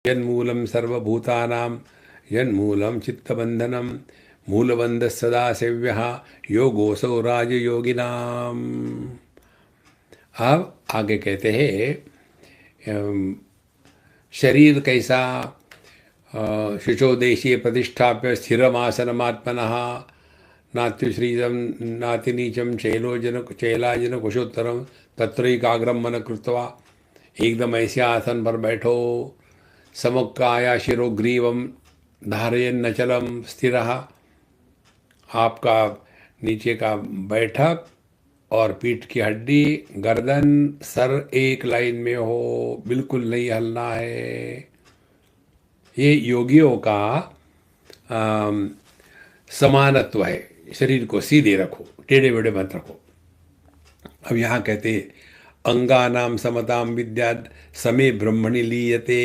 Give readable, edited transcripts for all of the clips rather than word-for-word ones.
यन्मूलं सर्वभूतानां यन्मूलं चित्तबन्धनं मूलबन्धः सदा सेव्यः योगोऽसौ राजयोगिनाम्। अब आगे कहते हैं शरीर कैसा, शुचो देशीय प्रतिष्ठाप्य स्थिरमासनमात्मनः नात्युश्रीतं नातिनीचं चैलाजन कुशोत्तरम तत्रैकाग्रम मन कृत्वा। एकदम ऐसे आसन पर बैठो, समुक्काया शिरोग्रीवम धारयन् नचलम स्थिरः। आपका नीचे का बैठक और पीठ की हड्डी, गर्दन, सर एक लाइन में हो, बिल्कुल नहीं हिलना है। ये योगियों का समानत्व है। शरीर को सीधे रखो, टेढ़े बेढ़े मत रखो। अब यहाँ कहते अंगानाम समताम विद्यात् समे ब्रह्मणि लीयते।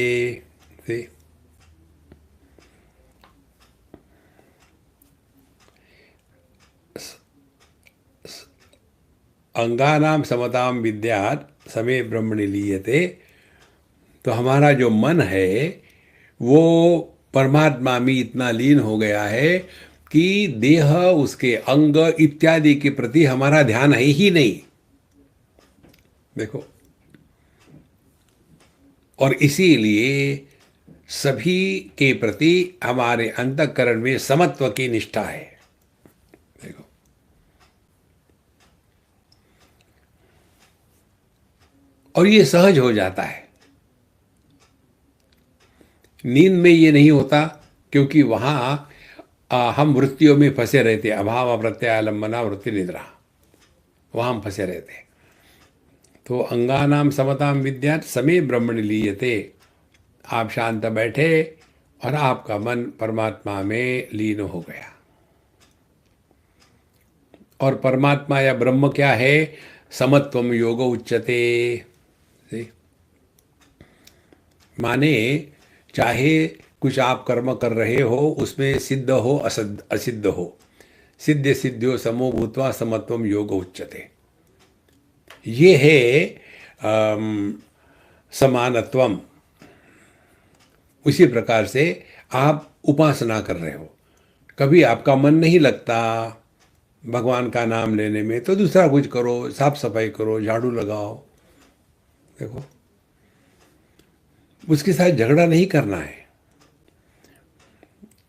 अंगानाम समताम विद्यात् समे ब्रह्मणि लीयते। तो हमारा जो मन है वो परमात्मा में इतना लीन हो गया है कि देह, उसके अंग इत्यादि के प्रति हमारा ध्यान है ही नहीं। देखो, और इसीलिए सभी के प्रति हमारे अंतःकरण में समत्व की निष्ठा है। देखो, और ये सहज हो जाता है। नींद में ये नहीं होता, क्योंकि वहां हम वृत्तियों में फंसे रहते, अभाव प्रत्यालंबना वृत्ति निद्रा, वहां हम फंसे रहते। तो अंगानाम समताम विद्यात् समे ब्रह्मणि लीयते। आप शांत बैठे और आपका मन परमात्मा में लीन हो गया। और परमात्मा या ब्रह्म क्या है? समत्वम योग उच्यते। माने चाहे कुछ आप कर्म कर रहे हो, उसमें सिद्ध हो असिद्ध हो, सिद्ध सिद्ध्यो समो भूत्वा समत्वम योग उच्यते। ये है समानत्वम। उसी प्रकार से आप उपासना कर रहे हो, कभी आपका मन नहीं लगता भगवान का नाम लेने में, तो दूसरा कुछ करो, साफ सफाई करो, झाड़ू लगाओ। देखो, उसके साथ झगड़ा नहीं करना है।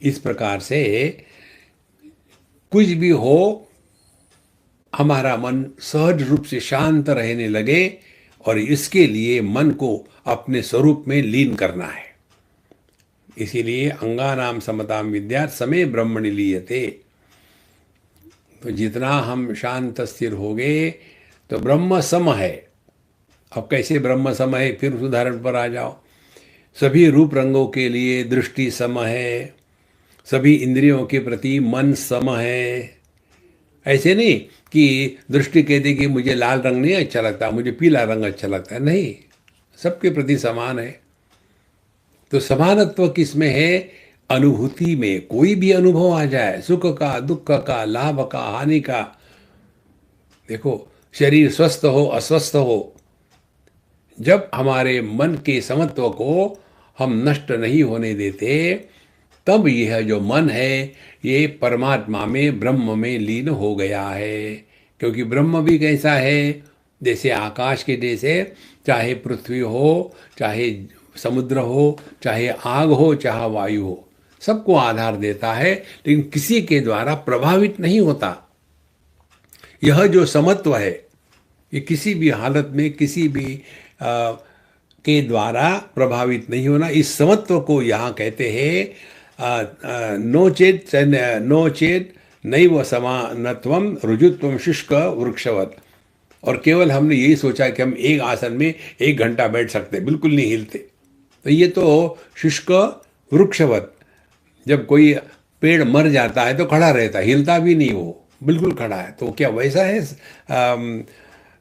इस प्रकार से कुछ भी हो, हमारा मन सहज रूप से शांत रहने लगे, और इसके लिए मन को अपने स्वरूप में लीन करना है। इसीलिए अंगानाम समताम विद्यात् समे ब्रह्मणि लीयते। तो जितना हम शांत स्थिर हो गए तो ब्रह्म सम है। अब कैसे ब्रह्म सम है, फिर उस उदाहरण पर आ जाओ। सभी रूप रंगों के लिए दृष्टि सम है, सभी इंद्रियों के प्रति मन सम है। ऐसे नहीं कि दृष्टि कहती कि मुझे लाल रंग नहीं अच्छा लगता, मुझे पीला रंग अच्छा लगता है, नहीं, सबके प्रति समान है। तो समानत्व किसमें है? अनुभूति में। कोई भी अनुभव आ जाए, सुख का, दुख का, लाभ का, हानि का, देखो, शरीर स्वस्थ हो अस्वस्थ हो, जब हमारे मन के समत्व को हम नष्ट नहीं होने देते, तब यह जो मन है ये परमात्मा में, ब्रह्म में लीन हो गया है। क्योंकि ब्रह्म भी कैसा है? जैसे आकाश के जैसे, चाहे पृथ्वी हो, चाहे समुद्र हो, चाहे आग हो, चाहे वायु हो, सबको आधार देता है, लेकिन किसी के द्वारा प्रभावित नहीं होता। यह जो समत्व है, ये किसी भी हालत में किसी भी के द्वारा प्रभावित नहीं होना। इस समत्व को यहाँ कहते हैं नो चेत नैव समानत्वम रुजुत्वम शुष्क वृक्षवत। और केवल हमने यही सोचा कि हम एक आसन में 1 घंटा बैठ सकते, बिल्कुल नहीं हिलते, तो ये तो शुष्क वृक्षवत। जब कोई पेड़ मर जाता है तो खड़ा रहता है, हिलता भी नहीं, वो बिल्कुल खड़ा है। तो क्या वैसा है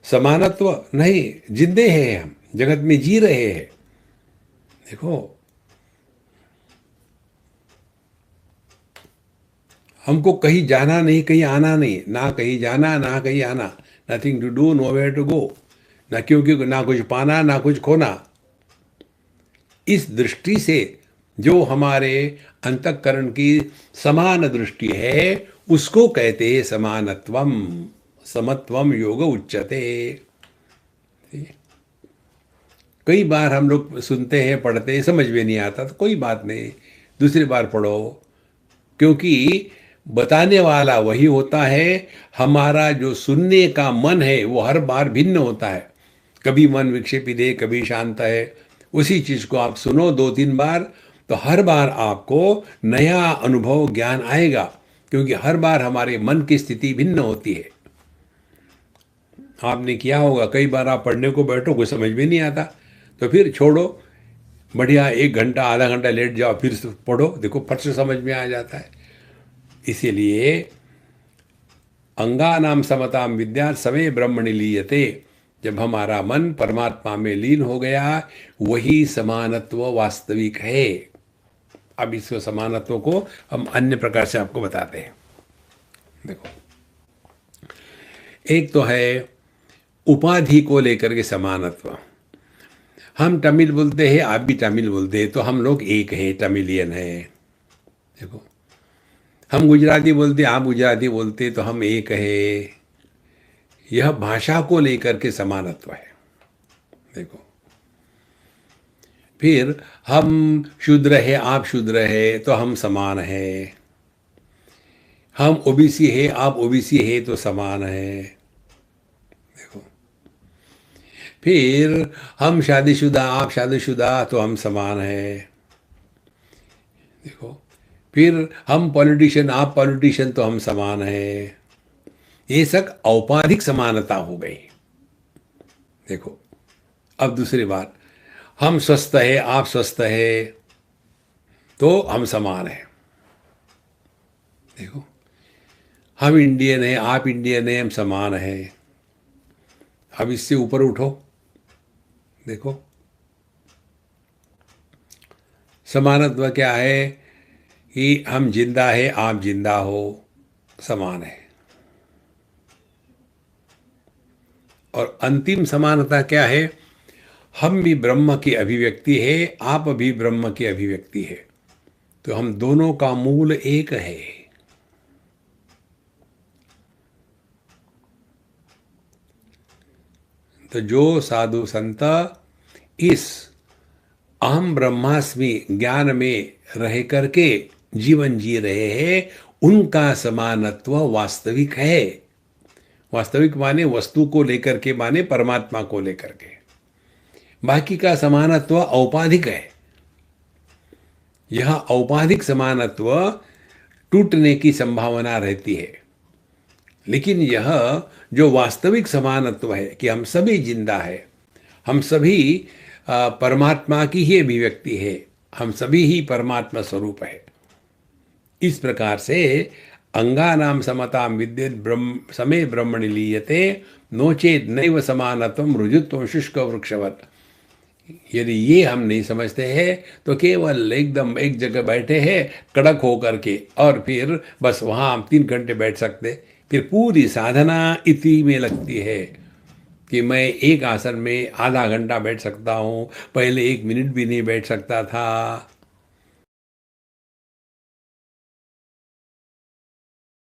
समानत्व? नहीं, जिंदे हैं हम, जगत में जी रहे हैं। देखो, हमको कहीं जाना नहीं, कहीं आना नहीं, ना कहीं जाना ना कहीं आना, nothing to do, nowhere to go, ना क्योंकि ना कुछ पाना ना कुछ खोना। इस दृष्टि से जो हमारे अंतःकरण की समान दृष्टि है उसको कहते हैं समानत्वम, समत्वम योग उच्यते। कई बार हम लोग सुनते हैं, पढ़ते हैं, समझ में नहीं आता तो कोई बात नहीं, दूसरी बार पढ़ो, क्योंकि बताने वाला वही होता है। हमारा जो सुनने का मन है वो हर बार भिन्न होता है, कभी मन विक्षेपित है, कभी शांत है। उसी चीज को आप सुनो 2-3 बार तो हर बार आपको नया अनुभव ज्ञान आएगा, क्योंकि हर बार हमारे मन की स्थिति भिन्न होती है। आपने किया होगा, कई बार आप पढ़ने को बैठो, कुछ समझ में नहीं आता तो फिर छोड़ो, बढ़िया 1 घंटा आधा घंटा लेट जाओ, फिर से पढ़ो, देखो फट से समझ में आ जाता है। इसीलिए अंगानाम समताम विद्या समे ब्रह्मणि लीयते, जब हमारा मन परमात्मा में लीन हो गया वही समानत्व वास्तविक है। अब इस समानत्व को हम अन्य प्रकार से आपको बताते हैं। देखो, एक तो है उपाधि को लेकर के समानत्व। हम तमिल बोलते हैं, आप भी तमिल बोलते हैं, तो हम लोग एक हैं, तमिलियन है। देखो, हम गुजराती बोलते, आप गुजराती बोलते, तो हम एक है। यह भाषा को लेकर के समानत्व है। देखो, फिर हम शूद्र है, आप शूद्र है, तो हम समान है। हम ओबीसी है, आप ओबीसी है, तो समान है। देखो, फिर हम शादीशुदा, आप शादीशुदा, तो हम समान है। देखो, फिर हम पॉलिटिशियन, आप पॉलिटिशियन, तो हम समान है। ये सब औपाधिक समानता हो गई। देखो, अब दूसरी बात, हम स्वस्थ है, आप स्वस्थ है, तो हम समान है। देखो, हम इंडियन है, आप इंडियन है, हम समान है। अब इससे ऊपर उठो, देखो समानत्व क्या है कि हम जिंदा है, आप जिंदा हो, समान है। और अंतिम समानता क्या है, हम भी ब्रह्म की अभिव्यक्ति है, आप भी ब्रह्म की अभिव्यक्ति है, तो हम दोनों का मूल एक है। तो जो साधु संत इस अहम ब्रह्मास्मि ज्ञान में रह करके जीवन जी रहे हैं, उनका समानत्व वास्तविक है। वास्तविक माने वस्तु को लेकर के, माने परमात्मा को लेकर के। बाकी का समानत्व औपाधिक है। यह औपाधिक समानत्व टूटने की संभावना रहती है, लेकिन यह जो वास्तविक समानत्व है कि हम सभी जिंदा है, हम सभी परमात्मा की ही अभिव्यक्ति है, हम सभी ही परमात्मा स्वरूप है। इस प्रकार से अंगानाम समताम विद्येत ब्रह्म समे ब्रह्मणि लीयते नोचेत नैव समानत्वम ऋजुत्वम शुष्क वृक्षवत। यदि ये हम नहीं समझते हैं तो केवल एकदम एक जगह बैठे हैं कड़क होकर के, और फिर बस वहाँ हम 3 घंटे बैठ सकते, फिर पूरी साधना इसी में लगती है कि मैं एक आसन में आधा घंटा बैठ सकता हूँ, पहले 1 मिनट भी नहीं बैठ सकता था।